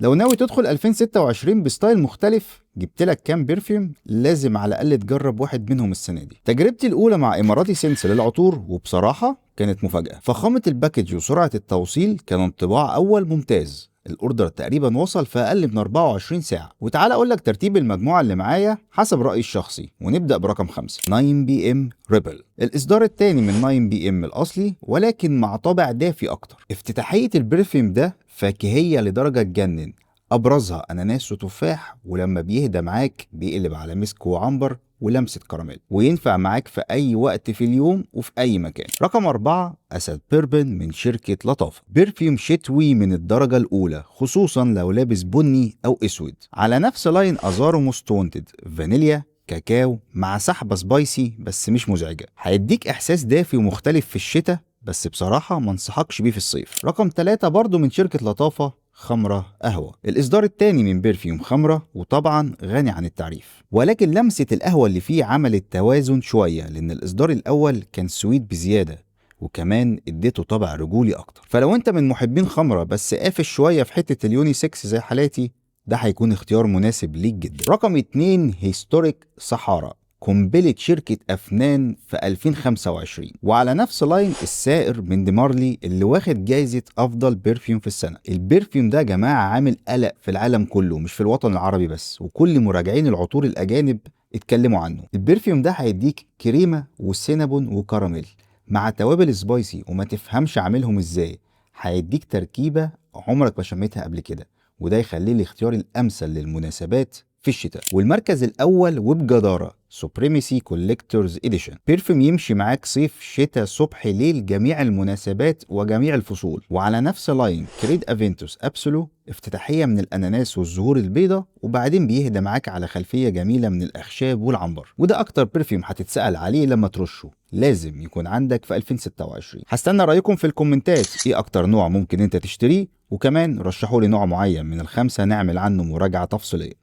لو ناوي تدخل 2026 بستايل مختلف، جبت لك كام برفيوم لازم على الاقل تجرب واحد منهم السنه دي. تجربتي الاولى مع اماراتي سنس للعطور، وبصراحه كانت مفاجاه. فخامه الباكج وسرعه التوصيل كان انطباع اول ممتاز. الاوردر تقريبا وصل في اقل من 24 ساعه. وتعالى اقول لك ترتيب المجموعه اللي معايا حسب رايي الشخصي، ونبدا برقم 5 9 بي ام ريبل، الاصدار الثاني من 9 بي ام الاصلي ولكن مع طابع دافي اكتر. افتتاحيه البرفيوم ده فاكهيه لدرجه تجنن، ابرزها اناناس وتفاح، ولما بيهدى معاك بيقلب على مسك وعنبر ولمسة كراميل، وينفع معاك في أي وقت في اليوم وفي أي مكان. رقم 4 أسد بيربن من شركة لطافة، برفيوم شتوي من الدرجة الأولى، خصوصا لو لابس بني أو أسود. على نفس لاين أزارو موست وانتد، فانيليا كاكاو مع سحبة سبايسي بس مش مزعجة، هيديك إحساس دافي ومختلف في الشتاء، بس بصراحة ما انصحكش بيه في الصيف. رقم 3 برضو من شركة لطافة، خمرة قهوة، الإصدار التاني من برفيوم خمرة، وطبعا غني عن التعريف. ولكن لمسة القهوة اللي فيه عملت توازن شوية، لأن الإصدار الأول كان سويت بزيادة، وكمان اديته طابع رجولي أكتر. فلو أنت من محبين خمرة بس قافش شوية في حتة اليوني 6 زي حالاتي، ده هيكون اختيار مناسب ليك جدا. رقم 2 هيستوريك صحارى، قنبلة شركة أفنان في 2025، وعلى نفس لاين السائر من ديمارلي اللي واخد جايزة أفضل برفيوم في السنة. البرفيوم ده يا جماعة عامل قلق في العالم كله، مش في الوطن العربي بس، وكل مراجعين العطور الأجانب اتكلموا عنه. البرفيوم ده هيديك كريمة وسينابون وكراميل مع توابل سبايسي وما تفهمش عاملهم ازاي. هيديك تركيبة عمرك ما شميتها قبل كده، وده يخليه الاختيار الأمثل للمناسبات في الشتاء. والمركز الأول وبجدارة سوبريميسي كوليكتورز إديشن، بيرفيوم يمشي معاك صيف شتاء صبح ليل جميع المناسبات وجميع الفصول. وعلى نفس لاين كريد افنتوس ابسولو، افتتاحية من الأناناس والزهور البيضاء، وبعدين بيهدى معاك على خلفية جميلة من الأخشاب والعنبر. وده أكتر برفيوم هتتسأل عليه لما ترشه، لازم يكون عندك في 2026. هستنى رأيكم في الكومنتات، ايه أكتر نوع ممكن انت تشتريه، وكمان رشحوا لي نوع معين من الخمسة نعمل عنه مراجعة تفصيلية.